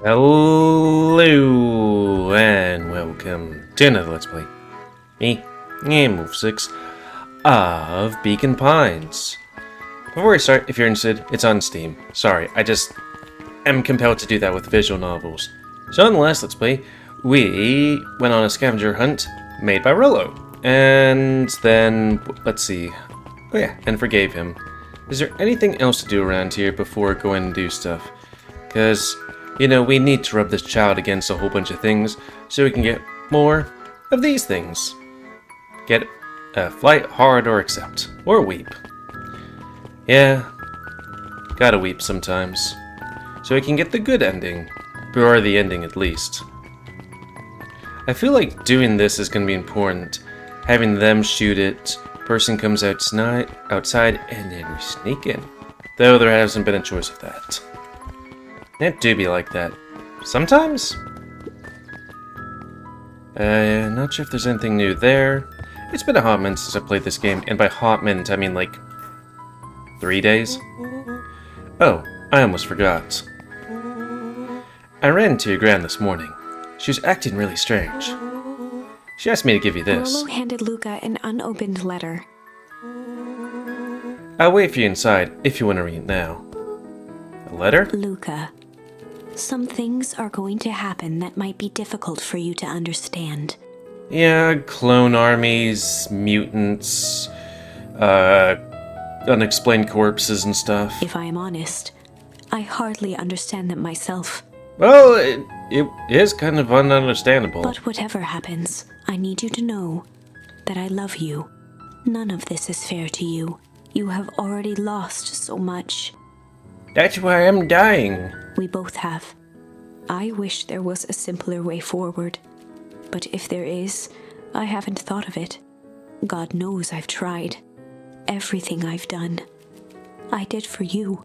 Hello and welcome to another Let's Play. Me, GamerWolfSix of Beacon Pines. Before we start, if you're interested, it's on Steam. Sorry, I just am compelled to do that with visual novels. So in the last Let's Play, we went on a scavenger hunt made by Rollo. And then, let's see. Oh yeah, and forgave him. Is there anything else to do around here before going and do stuff? Because, you know, we need to rub this child against a whole bunch of things so we can get more of these things. Get a flight, hard, or accept. Or weep. Yeah, gotta weep sometimes. So we can get the good ending. Or the ending, at least. I feel like doing this is gonna be important. Having them shoot it, person comes outside, and then we sneak in. Though there hasn't been a choice of that. It do be like that. Sometimes? Not sure if there's anything new there. It's been a hot minute since I played this game, and by hot minute I mean like 3 days? Oh, I almost forgot. I ran into your gran this morning. She was acting really strange. She asked me to give you this. Rollo handed Luca an unopened letter. I'll wait for you inside if you want to read it now. A letter? Luca, some things are going to happen that might be difficult for you to understand. Yeah, clone armies, mutants, unexplained corpses and stuff. If I am honest, I hardly understand them myself. Well, it is kind of ununderstandable. But whatever happens, I need you to know that I love you. None of this is fair to you. You have already lost so much. That's why I'm dying. We both have. I wish there was a simpler way forward. But if there is, I haven't thought of it. God knows I've tried. Everything I've done, I did for you.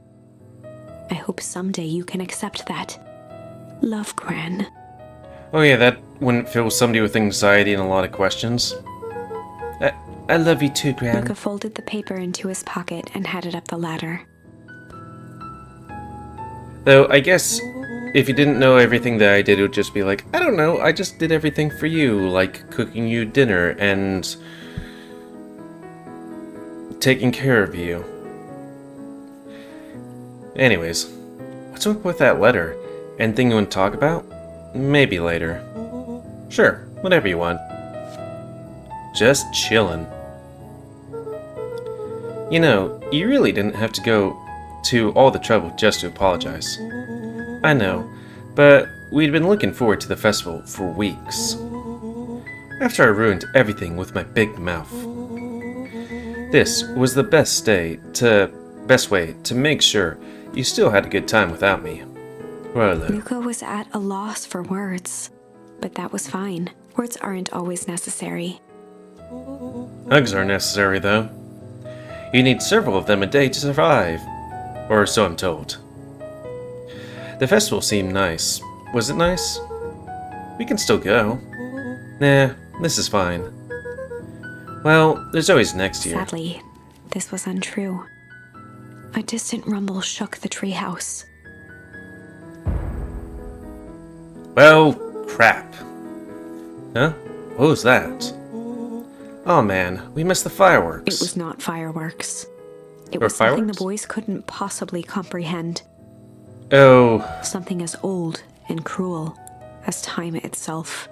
I hope someday you can accept that. Love, Gran. Oh yeah, that wouldn't fill somebody with anxiety and a lot of questions. I love you too, Gran. Luca folded the paper into his pocket and headed up the ladder. Though, I guess, if you didn't know everything that I did, it would just be like, I don't know, I just did everything for you, like cooking you dinner and taking care of you. Anyways, what's up with that letter? Anything you want to talk about? Maybe later. Sure, whatever you want. Just chillin'. You know, you really didn't have to go to all the trouble just to apologize. I know, but we'd been looking forward to the festival for weeks. After I ruined everything with my big mouth. This was the best way to make sure you still had a good time without me. Rollo. Luca was at a loss for words, but that was fine. Words aren't always necessary. Hugs are necessary, though. You need several of them a day to survive. Or so I'm told. The festival seemed nice. Was it nice? We can still go. Nah, this is fine. Well, there's always next year. Sadly, this was untrue. A distant rumble shook the treehouse. Well, crap. Huh? What was that? Oh man, we missed the fireworks. It was not fireworks. It Or was something fireworks? the boys couldn't possibly comprehend. Oh, Something as old and cruel as time itself.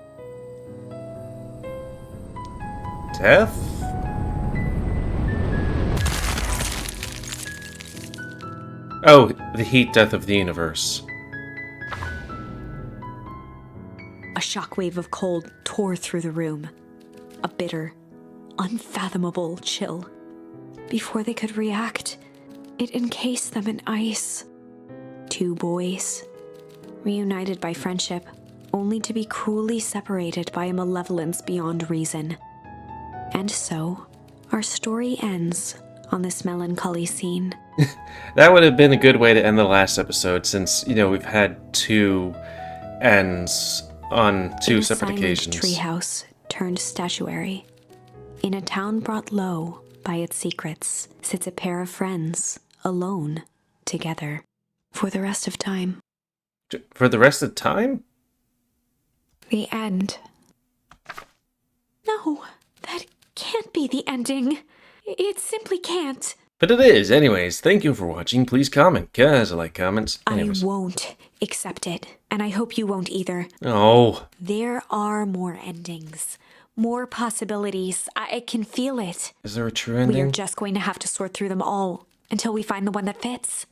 death? Oh, the heat death of the universe. A shockwave of cold tore through the room. A bitter, unfathomable chill. Before they could react, it encased them in ice. Two boys, reunited by friendship, only to be cruelly separated by a malevolence beyond reason. And so, our story ends on this melancholy scene. That would have been a good way to end the last episode, since, you know, we've had two ends on two separate occasions. In a silent treehouse turned statuary. In a town brought low by its secrets, sits a pair of friends, alone, together, for the rest of time. For the rest of the time? The end. No, that can't be the ending. It simply can't. But it is. Anyways, thank you for watching. Please comment, cause I like comments. Anyways. I won't accept it, and I hope you won't either. Oh. There are more endings. More possibilities. I can feel it. Is there a true ending? We are just going to have to sort through them all until we find the one that fits.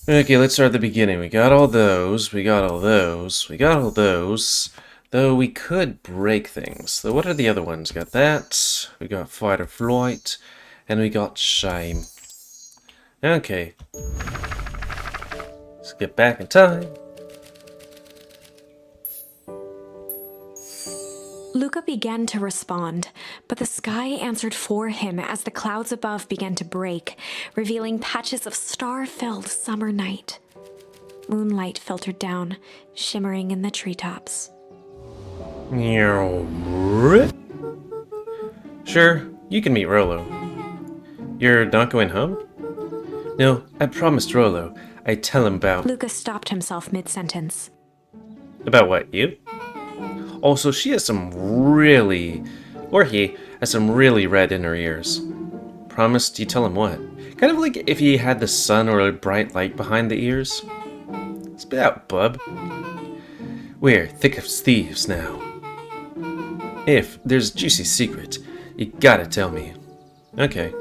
Okay, let's start at the beginning. We got all those. We got all those. We got all those. Though we could break things. So what are the other ones? Got that. We got fight or flight. And we got shame. Okay. Let's get back in time. Luca began to respond, but the sky answered for him as the clouds above began to break, revealing patches of star-filled summer night. Moonlight filtered down, shimmering in the treetops. Sure, you can meet Rollo. You're not going home? No, I promised Rollo I'd tell him about... Luca stopped himself mid-sentence. About what, you? Also, she has some really... Or he has some really red in her ears. Promised you tell him what? Kind of like if he had the sun or a bright light behind the ears. Spit out, bub. We're thick as thieves now. If there's a juicy secret, you gotta tell me. Okay.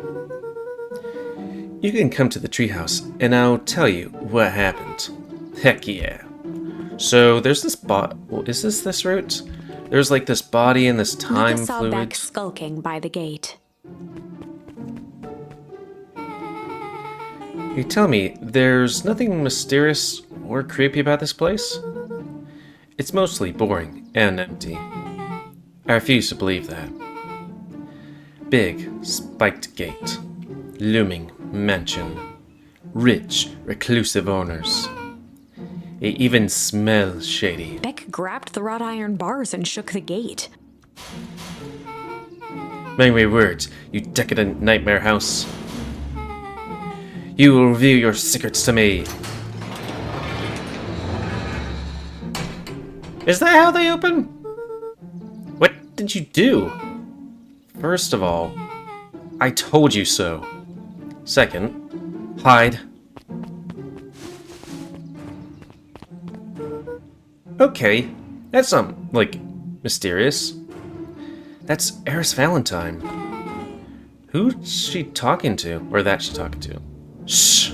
You can come to the treehouse, and I'll tell you what happened. Heck yeah. So there's this is this route? There's like this body and this time Luca saw fluid. Beck skulking by the gate. You tell me, there's nothing mysterious or creepy about this place? It's mostly boring and empty. I refuse to believe that. Big, spiked gate. Looming mansion. Rich, reclusive owners. It even smells shady. Beck grabbed the wrought iron bars and shook the gate. Mark my words, you decadent nightmare house. You will reveal your secrets to me. Is that how they open? What did you do? First of all, I told you so. Second, hide. Okay, that's like, mysterious. That's Eris Valentine. Who's she talking to? Or that she talking to? Shh!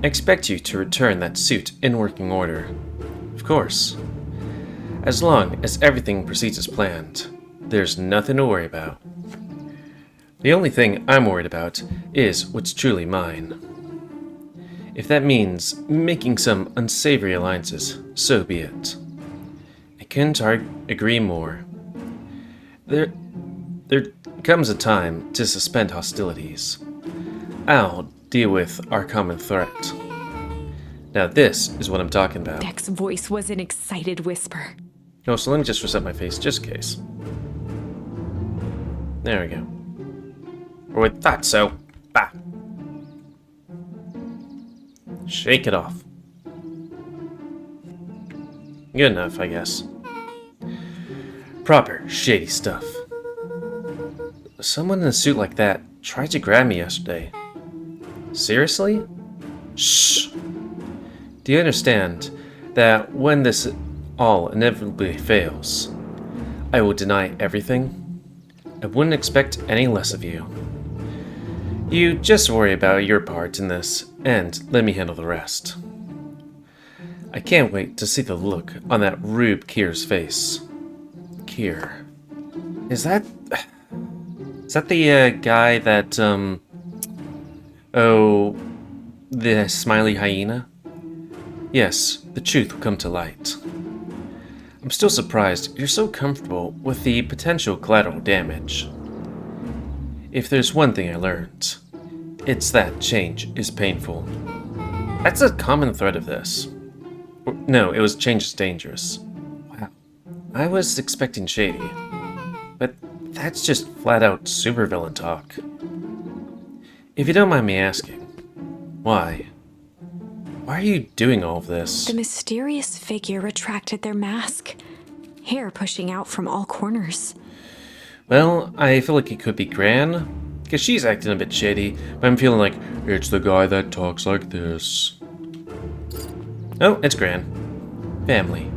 I expect you to return that suit in working order. Of course. As long as everything proceeds as planned, there's nothing to worry about. The only thing I'm worried about is what's truly mine. If that means making some unsavory alliances, so be it. I couldn't agree more. There comes a time to suspend hostilities. I'll deal with our common threat. Now this is what I'm talking about. Beck's voice was an excited whisper. No, so let me just reset my face, just in case. There we go. Or with that, so. Bah! Shake it off. Good enough, I guess. Proper, shady stuff. Someone in a suit like that tried to grab me yesterday. Seriously? Shh! Do you understand that when this all inevitably fails, I will deny everything? I wouldn't expect any less of you. You just worry about your part in this, and let me handle the rest. I can't wait to see the look on that Rube Kier's face. Kier. Is that the guy that, oh, the smiley hyena? Yes, the truth will come to light. I'm still surprised you're so comfortable with the potential collateral damage. If there's one thing I learned, it's that change is painful. That's a common thread of this. No, it was change is dangerous. Wow. I was expecting shady. But that's just flat out supervillain talk. If you don't mind me asking, why? Why are you doing all of this? The mysterious figure retracted their mask, hair pushing out from all corners. Well, I feel like it could be Gran, because she's acting a bit shady, but I'm feeling like it's the guy that talks like this. Oh, it's Gran. Family.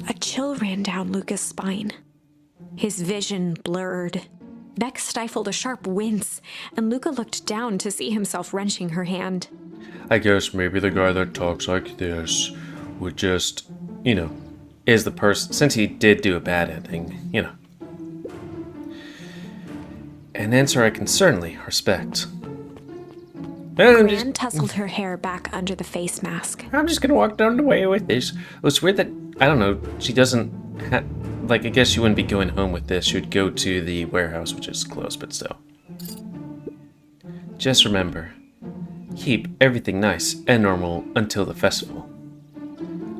A chill ran down Luca's spine. His vision blurred. Beck stifled a sharp wince, and Luca looked down to see himself wrenching her hand. I guess maybe the guy that talks like this would just, is the person, since he did do a bad ending, An answer I can certainly respect. Gran tousled her hair back under the face mask. I'm just gonna walk down the way with this. It's weird that, I don't know, she doesn't I guess she wouldn't be going home with this. She would go to the warehouse, which is close, but still. Just remember, keep everything nice and normal until the festival.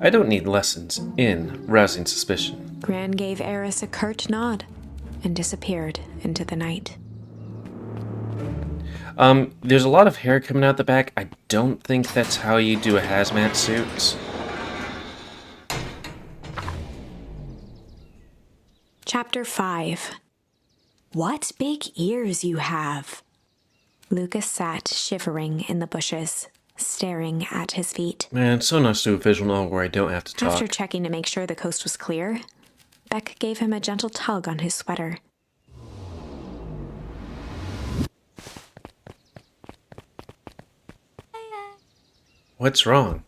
I don't need lessons in rousing suspicion. Gran gave Eris a curt nod and disappeared into the night. There's a lot of hair coming out the back. I don't think that's how you do a hazmat suit. Chapter 5. What big ears you have! Lucas sat shivering in the bushes, staring at his feet. Man, it's so nice to do a visual novel where I don't have to talk. After checking to make sure the coast was clear, Beck gave him a gentle tug on his sweater. What's wrong?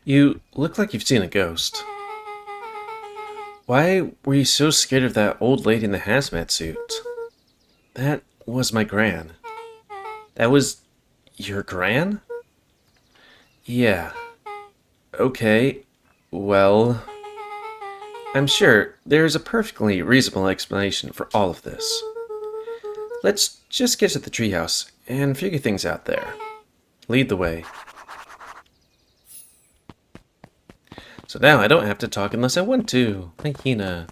You look like you've seen a ghost. Why were you so scared of that old lady in the hazmat suit? That was my Gran. That was your Gran? Yeah. Okay. Well, I'm sure there's a perfectly reasonable explanation for all of this. Let's just get to the treehouse and figure things out there. Lead the way. So now I don't have to talk unless I want to. Like Hina.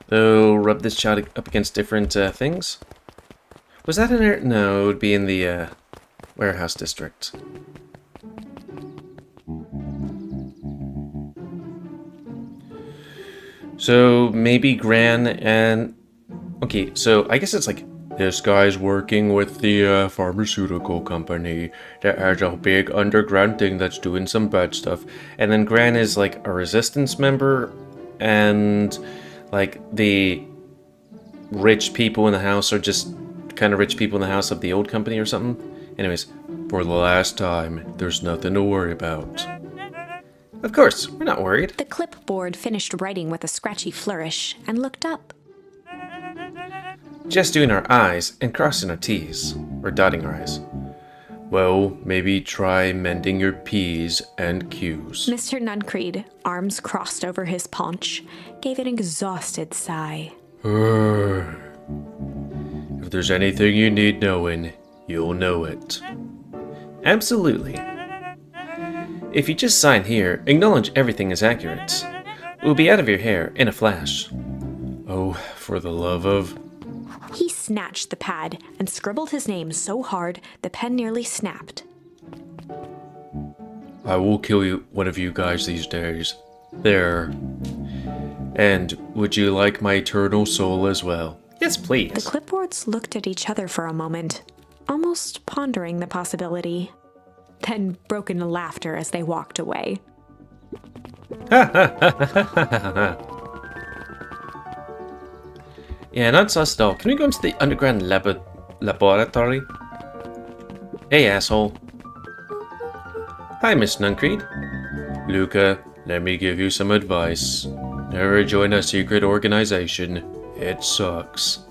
Though, rub this child up against different things? Was that in there? No, it would be in the warehouse district. So maybe Gran and... Okay, so I guess it's like, this guy's working with the pharmaceutical company that has a big underground thing that's doing some bad stuff. And then Gran is like a resistance member, and like the rich people in the house are just kind of rich people in the house of the old company or something. Anyways, for the last time, there's nothing to worry about. Of course, we're not worried. The clipboard finished writing with a scratchy flourish and looked up. Just doing our I's and crossing our T's, or dotting our I's. Well, maybe try mending your P's and Q's. Mr. Nuncreed, arms crossed over his paunch, gave an exhausted sigh. If there's anything you need knowing, you'll know it. Absolutely. If you just sign here, acknowledge everything is accurate. We'll be out of your hair in a flash. Oh, for the love of... He snatched the pad and scribbled his name so hard the pen nearly snapped. I will kill one of you guys these days. There. And would you like my eternal soul as well? Yes, please. The clipboards looked at each other for a moment, almost pondering the possibility. Then broke into laughter as they walked away. Yeah, not sus at all. Can we go into the underground laboratory? Hey, asshole. Hi, Miss Nuncreed. Luca, let me give you some advice. Never join a secret organization. It sucks.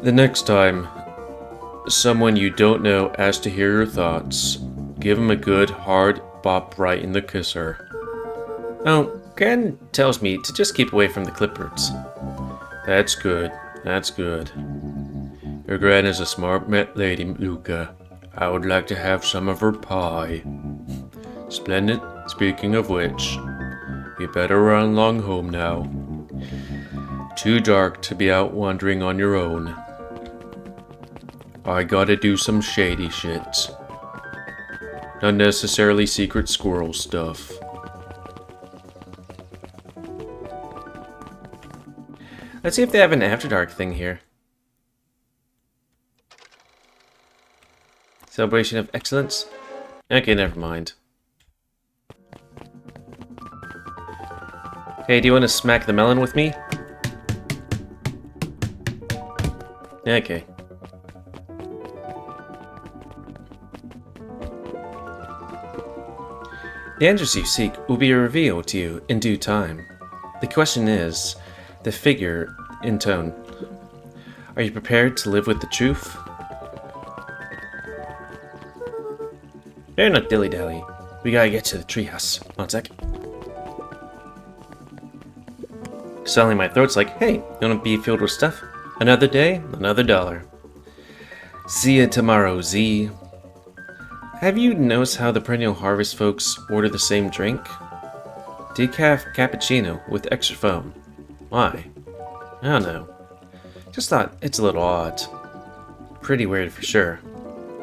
The next time someone you don't know asks to hear your thoughts, give them a good, hard bop right in the kisser. Oh, Gran tells me to just keep away from the clippers. That's good. That's good. Your Gran is a smart lady, Luca. I would like to have some of her pie. Splendid. Speaking of which, you better run along home now. Too dark to be out wandering on your own. I gotta do some shady shit. Not necessarily secret squirrel stuff. Let's see if they have an After Dark thing here. Celebration of Excellence? Okay, never mind. Hey, do you want to smack the melon with me? Okay. The answers you seek will be revealed to you in due time. The question is, the figure in tone. Are you prepared to live with the truth? Better not dilly-dally. We gotta get to the treehouse. One sec. Suddenly my throat's like, hey, you wanna be filled with stuff? Another day, another dollar. See ya tomorrow, Z. Have you noticed how the Perennial Harvest folks order the same drink? Decaf cappuccino with extra foam. Why? I don't know. Just thought it's a little odd. Pretty weird for sure.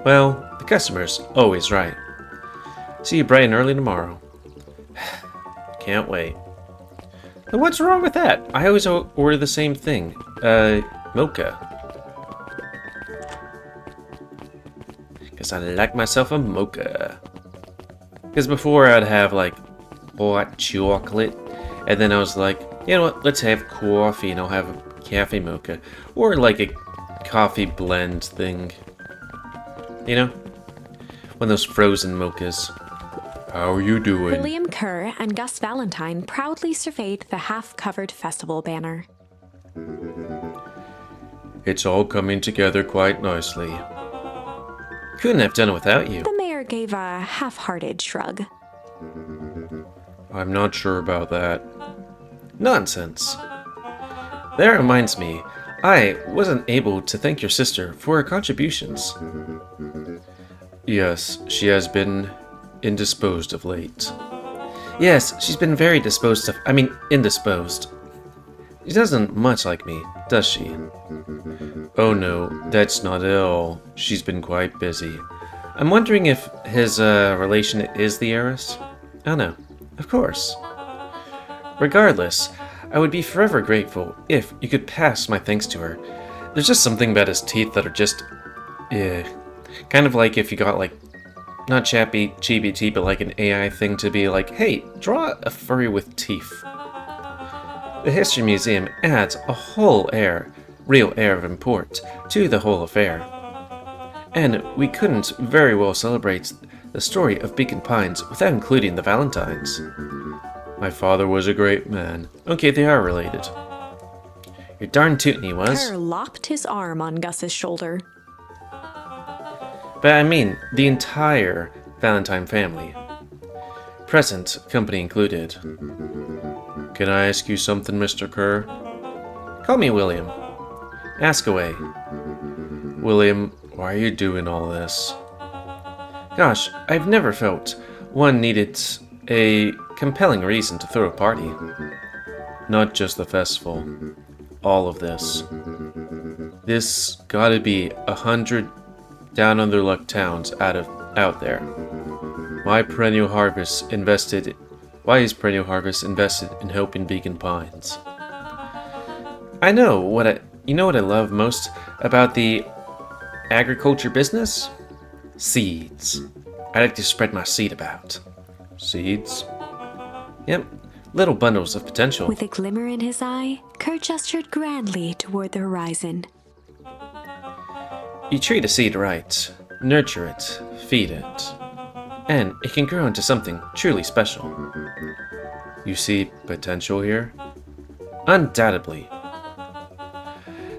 Well, the customer's always right. See you bright and early tomorrow. Can't wait. Now what's wrong with that? I always order the same thing. Mocha. Guess I like myself a mocha. Because before I'd have like hot chocolate, and then I was like, you know what, let's have coffee and I'll have a cafe mocha. Or like a coffee blend thing. You know? One of those frozen mochas. How are you doing? William Kerr and Gus Valentine proudly surveyed the half-covered festival banner. It's all coming together quite nicely. Couldn't have done it without you. The mayor gave a half-hearted shrug. I'm not sure about that. Nonsense. That reminds me, I wasn't able to thank your sister for her contributions. Yes, she has been indisposed of late. Yes, she's been very indisposed. She doesn't much like me, does she? Oh no, that's not at all. She's been quite busy. I'm wondering if his relation is the heiress? Oh no, of course. Regardless, I would be forever grateful if you could pass my thanks to her. There's just something about his teeth that are just... kind of like if you got like, not chibi teeth, but like an AI thing to be like, hey, draw a furry with teeth. The History Museum adds a real air of import to the whole affair. And we couldn't very well celebrate the story of Beacon Pines without including the Valentines. My father was a great man. Okay, they are related. You're darn tootin' he was. Kerr lopped his arm on Gus's shoulder. But I mean, the entire Valentine family. Present company included. Can I ask you something, Mr. Kerr? Call me William. Ask away. William, why are you doing all this? Gosh, I've never felt one needed a compelling reason to throw a party. Not just the festival. All of this. This gotta be 100 down under luck towns out there. Why is Perennial Harvest invested in helping Beacon Pines? You know what I love most about the agriculture business? Seeds. I like to spread my seed about. Seeds? Yep, little bundles of potential. With a glimmer in his eye, Kerr gestured grandly toward the horizon. You treat a seed right, nurture it, feed it, and it can grow into something truly special. You see potential here? Undoubtedly.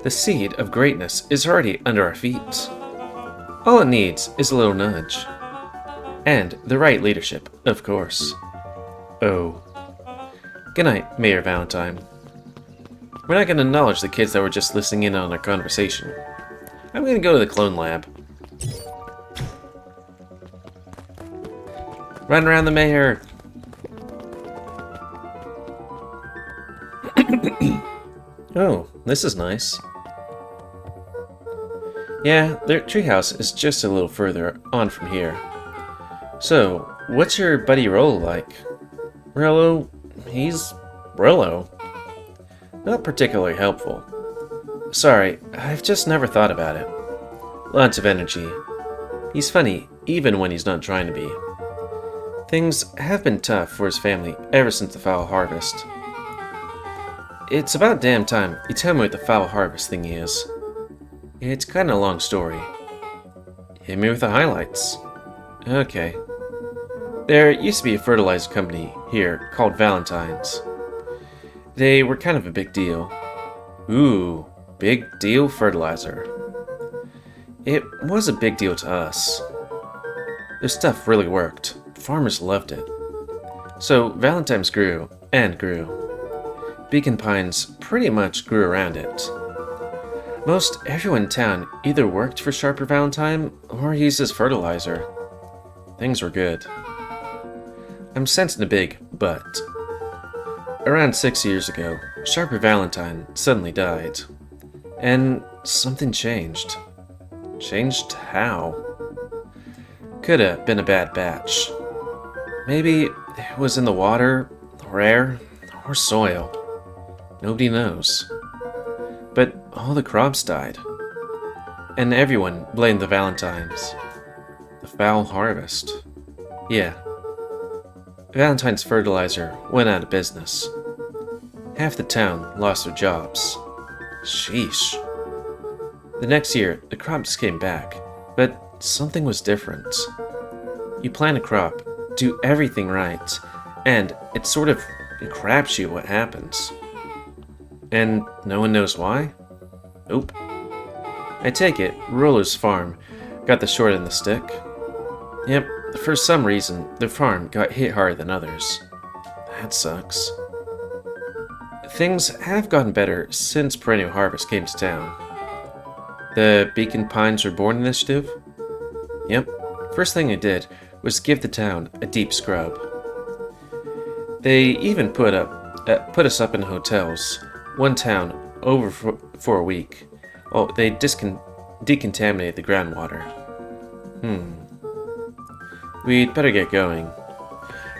The seed of greatness is already under our feet. All it needs is a little nudge. And the right leadership, of course. Oh. Good night, Mayor Valentine. We're not going to acknowledge the kids that were just listening in on our conversation. I'm going to go to the clone lab. Run around the mayor! Oh, this is nice. Yeah, their treehouse is just a little further on from here. So, what's your buddy Rollo like? Rollo, he's Rollo. Not particularly helpful. Sorry, I've just never thought about it. Lots of energy. He's funny, even when he's not trying to be. Things have been tough for his family ever since the foul harvest. It's about damn time you tell me what the foul harvest thing is. It's kinda a long story. Hit me with the highlights. Okay. There used to be a fertilizer company here called Valentine's. They were kind of a big deal. Ooh, big deal fertilizer. It was a big deal to us. Their stuff really worked. Farmers loved it. So Valentine's grew and grew. Beacon Pines pretty much grew around it. Most everyone in town either worked for Sharper Valentine or used as fertilizer. Things were good. I'm sensing a big but. Around 6 years ago, Sharper Valentine suddenly died. And something changed. Changed how? Could have been a bad batch. Maybe it was in the water, or air, or soil. Nobody knows. But all the crops died. And everyone blamed the Valentines. The foul harvest. Yeah. Valentine's fertilizer went out of business. Half the town lost their jobs. Sheesh. The next year, the crops came back, but something was different. You plant a crop, do everything right, and it's sort of a crapshoot what happens. And no one knows why? Nope. I take it, Roller's farm got the short end of the stick. Yep, for some reason, the farm got hit harder than others. That sucks. Things have gotten better since Perennial Harvest came to town. The Beacon Pines Reborn initiative? Yep, first thing I did was give the town a deep scrub. They even put us up in hotels, one town over for a week. Oh, they decontaminated the groundwater. We'd better get going.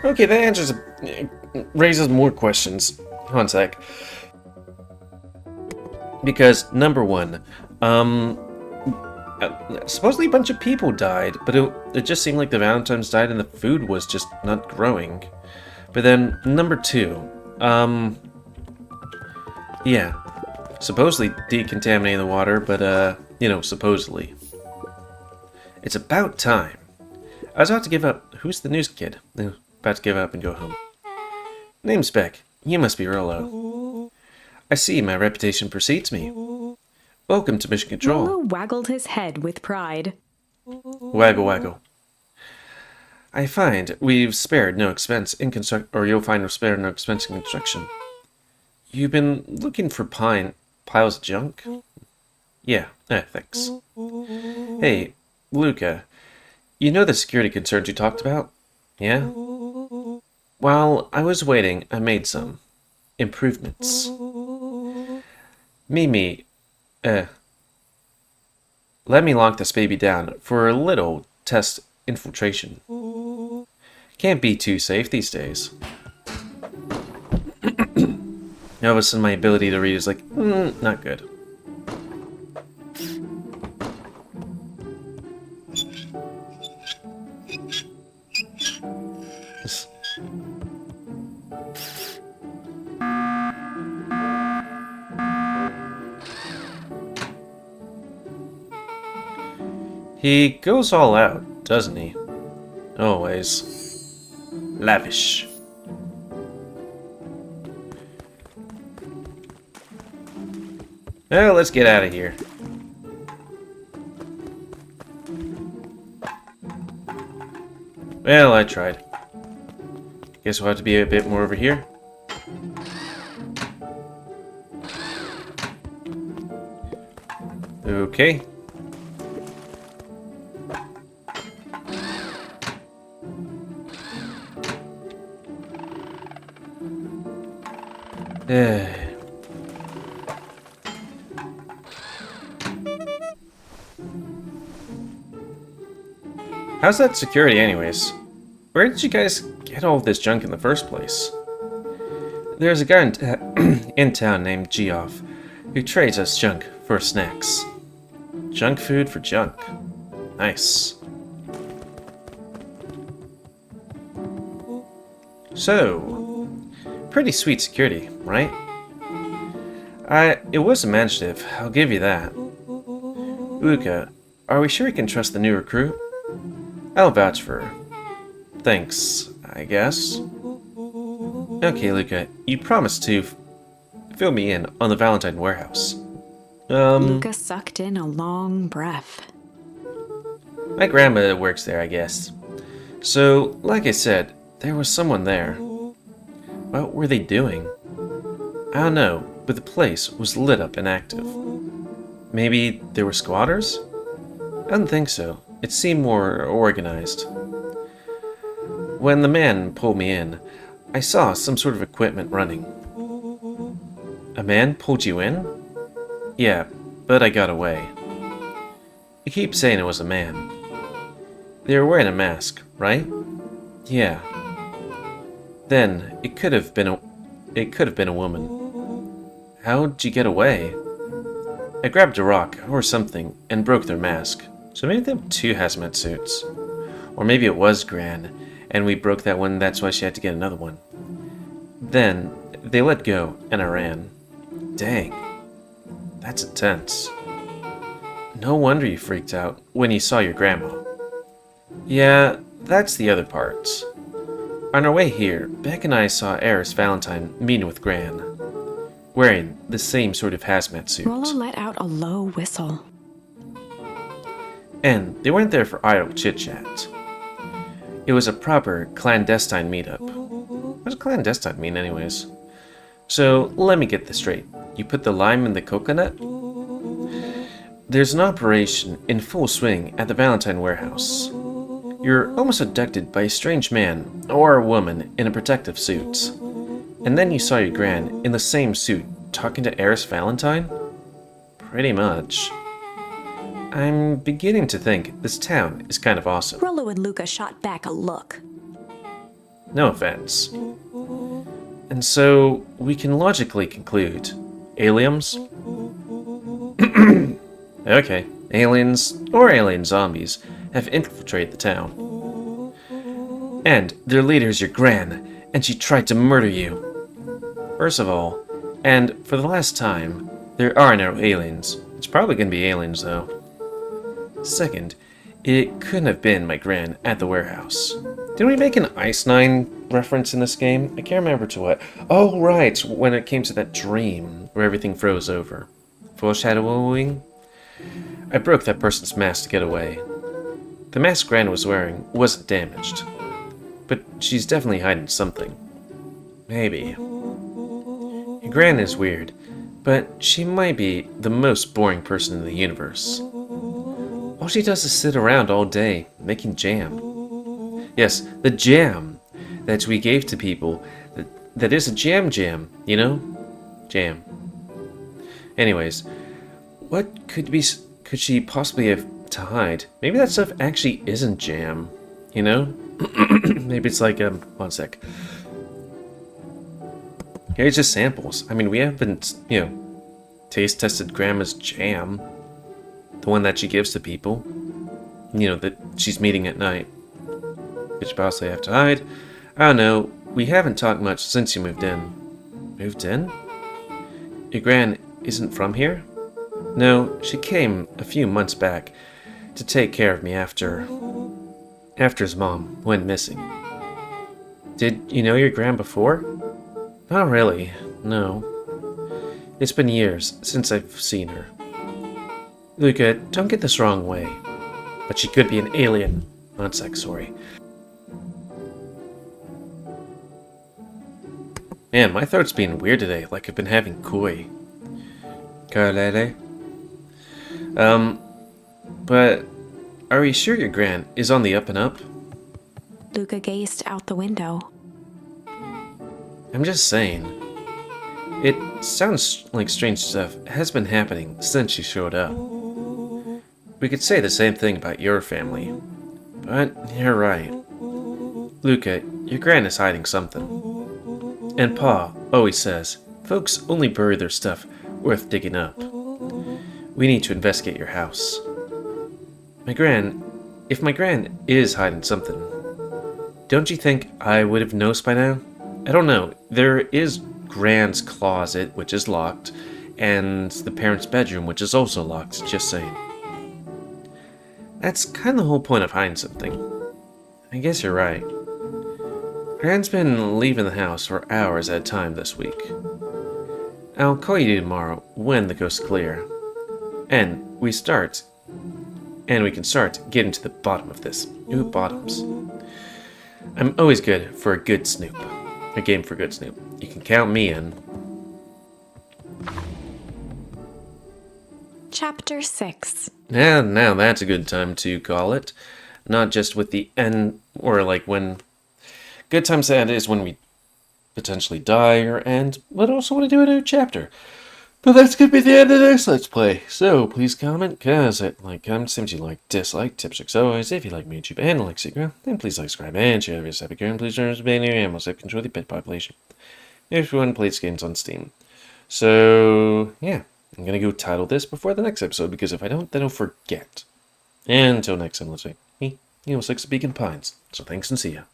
Okay, that raises more questions. One sec. Because, number one, supposedly a bunch of people died, but it just seemed like the Valentines died and the food was just not growing. But then, number two, yeah, supposedly decontaminating the water, but, you know, supposedly. It's about time. I was about to give up. Who's the news kid? About to give up and go home. Name's Beck. You must be Rollo. I see my reputation precedes me. Welcome to Mission Control. Rollo waggled his head with pride. Waggle, waggle. I find we've spared no expense in you'll find we've spared no expense in construction. You've been looking for piles of junk? Yeah, thanks. Hey, Luca, you know the security concerns you talked about? Yeah? While I was waiting, I made some improvements. Mimi, let me lock this baby down for a little test infiltration. Can't be too safe these days. All of a sudden my ability to read is like, not good. He goes all out, doesn't he? Always. Lavish. Well, let's get out of here. Well, I tried. Guess we'll have to be a bit more over here. Okay. How's that security anyways? Where did you guys get all of this junk in the first place? There's a guy in town named Geoff who trades us junk for snacks. Junk food for junk. Nice. So, pretty sweet security, right? It was imaginative, I'll give you that. Luca, are we sure we can trust the new recruit? I'll vouch for her. Thanks, I guess. Okay, Luca, you promised to fill me in on the Valentine warehouse. Luca sucked in a long breath. My grandma works there, I guess. So, like I said, there was someone there. What were they doing? I don't know, but the place was lit up and active. Maybe there were squatters? I don't think so. It seemed more organized. When the man pulled me in, I saw some sort of equipment running. A man pulled you in? Yeah, but I got away. You keep saying it was a man. They were wearing a mask, right? Yeah. Then it could have been a woman. How'd you get away? I grabbed a rock or something and broke their mask. So maybe they have two hazmat suits. Or maybe it was Gran, and we broke that one, that's why she had to get another one. Then they let go, and I ran. Dang. That's intense. No wonder you freaked out when you saw your grandma. Yeah, that's the other part. On our way here, Beck and I saw Eris Valentine meeting with Gran, wearing the same sort of hazmat suit. Rollo let out a low whistle. And they weren't there for idle chit-chat. It was a proper clandestine meetup. What does clandestine mean anyways? So, let me get this straight. You put the lime in the coconut? There's an operation in full swing at the Valentine warehouse. You're almost abducted by a strange man or a woman in a protective suit. And then you saw your Gran in the same suit talking to Eris Valentine? Pretty much. I'm beginning to think this town is kind of awesome. Rollo and Luca shot back a look. No offense. And so, we can logically conclude, aliens? Okay, aliens or alien zombies have infiltrated the town. And their leader is your Gran, and she tried to murder you. First of all, and for the last time, there are no aliens. It's probably going to be aliens, though. Second, it couldn't have been my Gran at the warehouse. Didn't we make an Ice 9 reference in this game? I can't remember to what. Oh, right, when it came to that dream where everything froze over. Foreshadowing? I broke that person's mask to get away. The mask Gran was wearing wasn't damaged. But she's definitely hiding something. Maybe. Gran is weird, but she might be the most boring person in the universe. All she does is sit around all day, making jam. Yes, the jam that we gave to people. That is a jam, you know? Jam. Anyways, what could she possibly have to hide? Maybe that stuff actually isn't jam, you know? Maybe it's like, one sec. Here's just samples. I mean, we haven't, taste tested Grandma's jam. The one that she gives to people. That she's meeting at night. Could you possibly have to hide? I don't know. We haven't talked much since you moved in. Moved in? Your Gran isn't from here? No, she came a few months back to take care of me after his mom went missing. Did you know your Gran before? Not really, no. It's been years since I've seen her. Luca, don't get this wrong way, but she could be an alien. One sec, sorry. Man, my throat's being weird today, like I've been having koi. Carlele? But are we sure your Gran is on the up and up? Luca gazed out the window. I'm just saying. It sounds like strange stuff has been happening since she showed up. We could say the same thing about your family. but you're right. Luca, your gran is hiding something. And Pa always says, folks only bury their stuff worth digging up. We need to investigate your house. If my gran is hiding something, don't you think I would have noticed by now? I don't know. There is Gran's closet, which is locked, and the parents' bedroom, which is also locked, just saying. That's kind of the whole point of hiding something. I guess you're right. Gran's been leaving the house for hours at a time this week. I'll call you tomorrow when the coast's clear. And we can start getting to the bottom of this. Ooh, bottoms. I'm always good for a good snoop. A game for good snoop. You can count me in. Chapter 6. And now that's a good time to call it. Not just with the end, or like when... Good times to end is when we potentially die or end, but also want to do a new chapter. But that's going to be the end of this Let's Play. So please comment, comment, if you like, dislike, tips, tricks, always. If you like me, YouTube, and like Secret, then please like, subscribe, and share this epic and please join us in your animals that control the pet population. Everyone plays games on Steam. So, yeah, I'm going to go title this before the next episode, because if I don't, then I'll forget. And until next time, let's say, me, GamerWolfSix of Beacon Pines. So thanks and see ya.